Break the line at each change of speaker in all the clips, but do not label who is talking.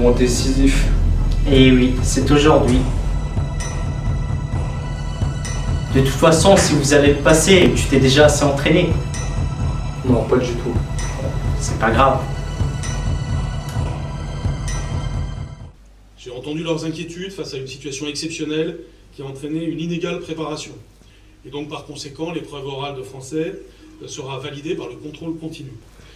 moment décisif.
Et oui, c'est aujourd'hui. De toute façon, si vous allez le passer, tu t'es déjà assez entraîné.
Non, pas du tout.
C'est pas grave.
J'ai entendu leurs inquiétudes face à une situation exceptionnelle qui a entraîné une inégale préparation. Et donc par conséquent, l'épreuve orale de français sera validée par le contrôle continu.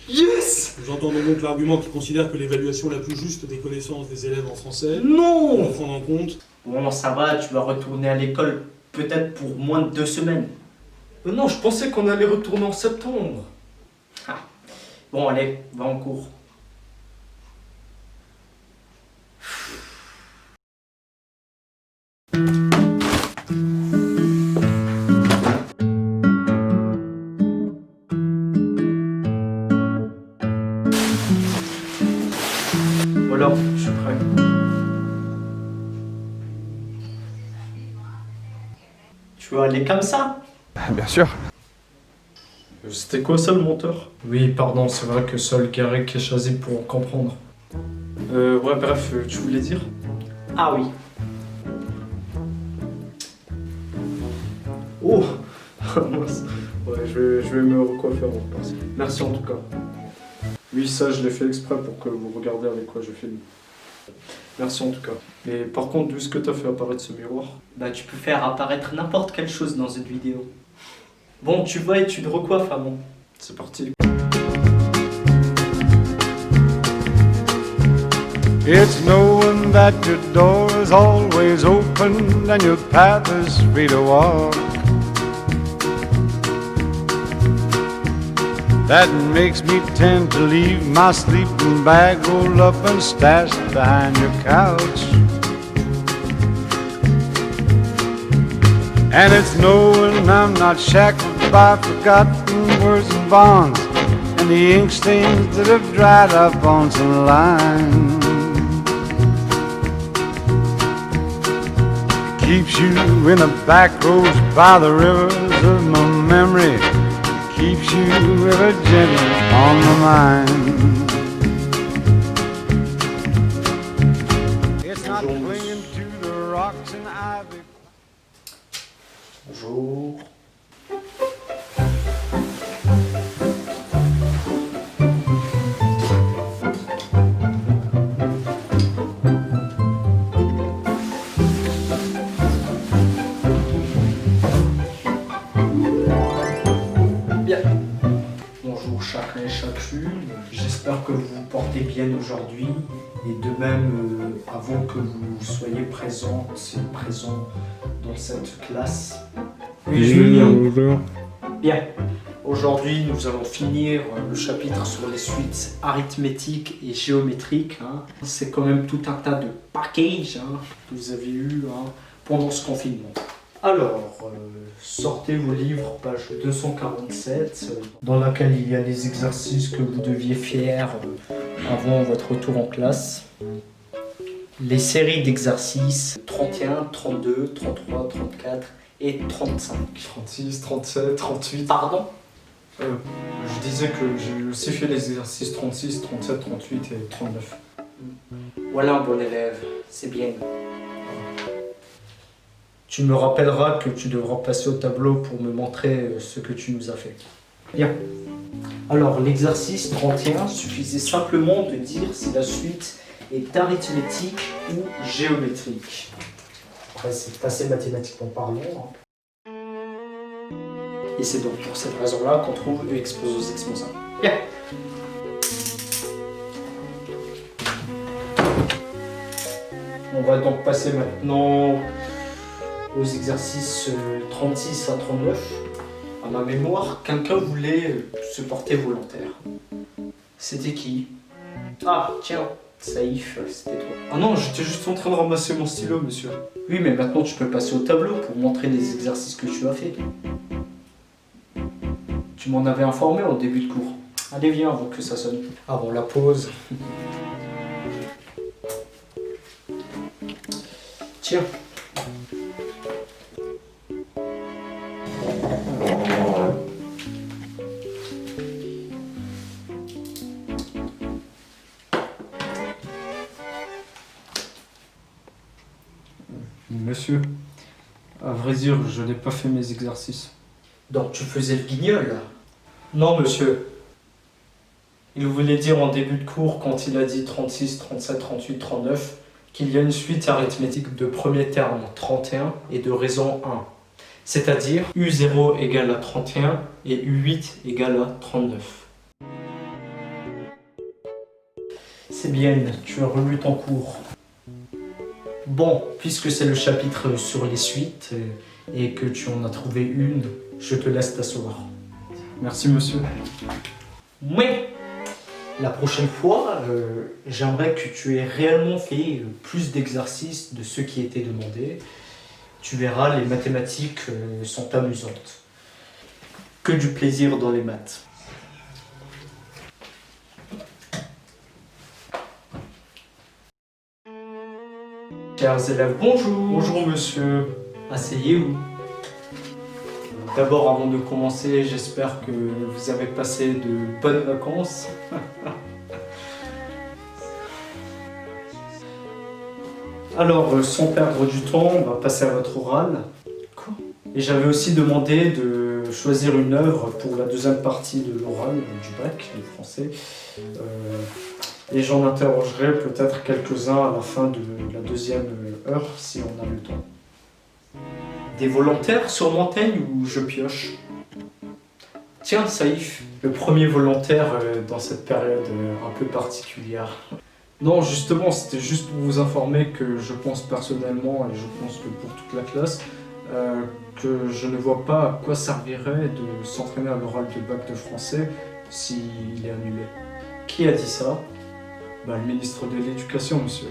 Yes!
Nous entendons donc l'argument qui considère que l'évaluation la plus juste des connaissances des élèves en français
Non!
doit prendre en compte.
Bon, ça va, tu vas retourner à l'école peut-être pour moins de 2 semaines.
Mais non, je pensais qu'on allait retourner en septembre.
Ah. Bon, allez, va en cours. Voilà, je suis prêt. Tu veux aller comme ça?
Bien sûr.
C'était quoi ça le monteur? Oui, pardon, c'est vrai que seul Garrick est choisi pour comprendre. Ouais, bref, tu voulais dire?
Ah oui.
Oh! Mince. Ouais, je vais me recoiffer avant de passer. Merci en tout cas. Oui, ça, je l'ai fait exprès pour que vous regardiez avec quoi je filme. Merci en tout cas. Mais par contre, d'où est-ce que t'as fait apparaître ce miroir?
Bah, tu peux faire apparaître n'importe quelle chose dans une vidéo. Bon, tu vas et tu te recoiffes avant.
C'est parti.
It's knowing that your door is always open and your path is free to walk. That makes me tend to leave my sleeping bag rolled up and stashed behind your couch. And it's knowing I'm not shackled by forgotten words and bonds and the ink stains that have dried up on some lines. Keeps you in the back roads by the rivers of my memory. Keeps you ever gentle on my mind. It's not clinging to the rocks and ivy.
Bonjour. Bien. Bonjour chacun et chacune. J'espère que vous vous portez bien aujourd'hui. Et de même, avant que vous soyez présentes et présents dans cette classe.
Oui, je vais bien, bonjour.
Bien. Aujourd'hui, nous allons finir le chapitre sur les suites arithmétiques et géométriques. Hein. C'est quand même tout un tas de packages que vous avez eu pendant ce confinement. Alors, sortez vos livres, page 247, dans laquelle il y a les exercices que vous deviez faire avant votre retour en classe. Les séries d'exercices 31, 32, 33, 34 et 35.
36, 37, 38.
Pardon?
Je disais que j'ai aussi fait les exercices 36, 37, 38 et 39.
Voilà un bon élève, c'est bien. Tu me rappelleras que tu devras passer au tableau pour me montrer ce que tu nous as fait. Bien. Alors, l'exercice 31 suffisait simplement de dire si la suite est arithmétique ou géométrique. Après, c'est assez mathématiquement parlant. Et c'est donc pour cette raison-là qu'on trouve E expose aux exposables. Bien. On va donc passer maintenant aux exercices 36 à 39. À ma mémoire, quelqu'un voulait se porter volontaire. C'était qui? Ah, tiens, Saïf, c'était toi.
Ah non, j'étais juste en train de ramasser mon stylo, monsieur.
Oui, mais maintenant tu peux passer au tableau pour montrer les exercices que tu as fait. Tu m'en avais informé au début de cours. Allez, viens avant que ça sonne. Avant la pause. Tiens.
monsieur. À vrai dire, je n'ai pas fait mes exercices.
Donc tu faisais le guignol? Non, monsieur. Il voulait dire en début de cours, quand il a dit 36, 37, 38, 39, qu'il y a une suite arithmétique de premier terme 31 et de raison 1. C'est-à-dire U0 égale à 31 et U8 égale à 39. C'est bien, tu as relu ton cours. Bon, puisque c'est le chapitre sur les suites et que tu en as trouvé une, je te laisse t'asseoir.
Merci, monsieur.
Oui. La prochaine fois, j'aimerais que tu aies réellement fait plus d'exercices de ceux qui étaient demandés. Tu verras, les mathématiques sont amusantes. Que du plaisir dans les maths. Chers élèves, bonjour.
Bonjour, monsieur.
Asseyez-vous. D'abord, avant de commencer, j'espère que vous avez passé de bonnes vacances. Alors, sans perdre du temps, on va passer à votre oral.
Quoi?
Et j'avais aussi demandé de choisir une œuvre pour la deuxième partie de l'oral du bac, du français. Et j'en interrogerai peut-être quelques-uns à la fin de la deuxième heure, si on a le temps. Des volontaires sur Montaigne ou je pioche? Tiens, Saïf, le premier volontaire dans cette période un peu particulière.
Non, justement, c'était juste pour vous informer que je pense personnellement, et je pense que pour toute la classe, que je ne vois pas à quoi servirait de s'entraîner à l'oral de bac de français s'il est annulé.
Qui a dit ça?
Le ministre de l'Éducation, monsieur.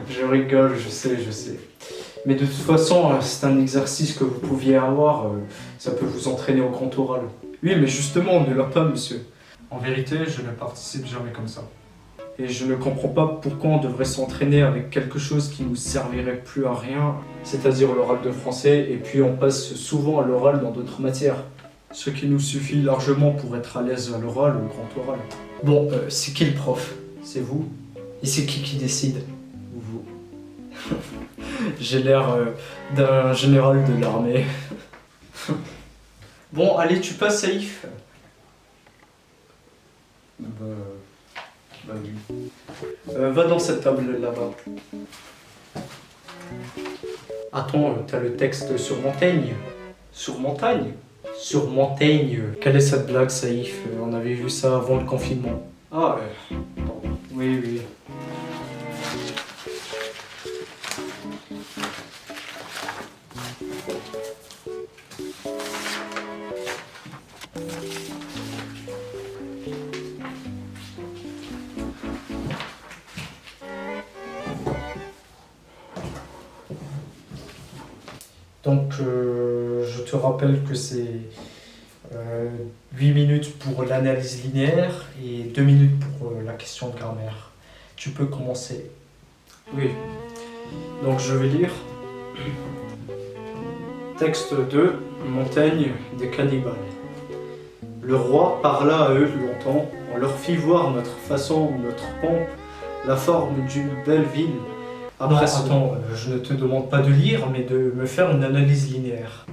Je rigole, je sais. Mais de toute façon, c'est un exercice que vous pouviez avoir, ça peut vous entraîner au grand oral.
Oui, mais justement, on ne l'a pas, monsieur. En vérité, je ne participe jamais comme ça. Et je ne comprends pas pourquoi on devrait s'entraîner avec quelque chose qui nous servirait plus à rien, c'est-à-dire l'oral de français, et puis on passe souvent à l'oral dans d'autres matières. Ce qui nous suffit largement pour être à l'aise à l'oral ou au grand oral.
Bon, c'est qui le prof? C'est vous? Et c'est qui décide? Vous. J'ai l'air d'un général de l'armée. Bon, allez, tu passes, Saïf.
Oui.
Va dans cette table là-bas. Attends, t'as le texte sur Montaigne. Sur Montagne? Sur Montaigne. Quelle est cette blague, Saïf? On avait vu ça avant le confinement.
Ah, pardon. Oui.
Donc, je te rappelle que c'est 8 minutes pour l'analyse linéaire et 2 minutes pour la question de grammaire. Tu peux commencer.
Oui.
Donc, je vais lire. Texte 2, Montaigne des cannibales. Le roi parla à eux longtemps, on leur fit voir notre façon, notre pompe, la forme d'une belle ville. Après, attends, je ne te demande pas de lire, mais de me faire une analyse linéaire.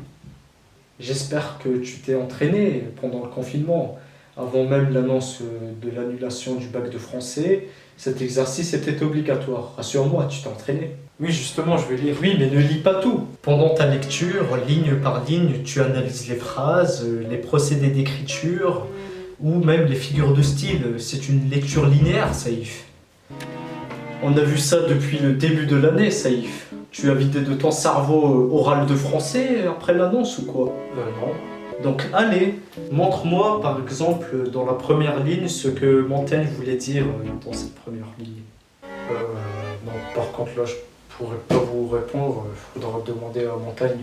J'espère que tu t'es entraîné pendant le confinement. Avant même l'annonce de l'annulation du bac de français, cet exercice était obligatoire. Rassure-moi, tu t'es entraîné.
Oui, justement, je vais lire.
Oui, mais ne lis pas tout. Pendant ta lecture, ligne par ligne, tu analyses les phrases, les procédés d'écriture, ou même les figures de style. C'est une lecture linéaire, Saïf. On a vu ça depuis le début de l'année, Saïf. Tu as vidé de ton cerveau oral de français après l'annonce ou quoi?
Non.
Donc allez, montre-moi par exemple dans la première ligne ce que Montaigne voulait dire dans cette première ligne.
Non, par contre là, je pourrais pas vous répondre, il faudra demander à Montaigne.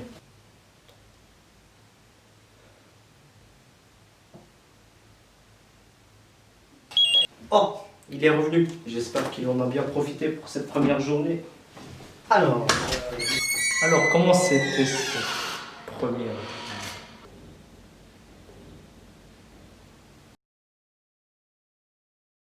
Oh, il est revenu. J'espère qu'il en a bien profité pour cette première journée. Alors comment c'était cette première?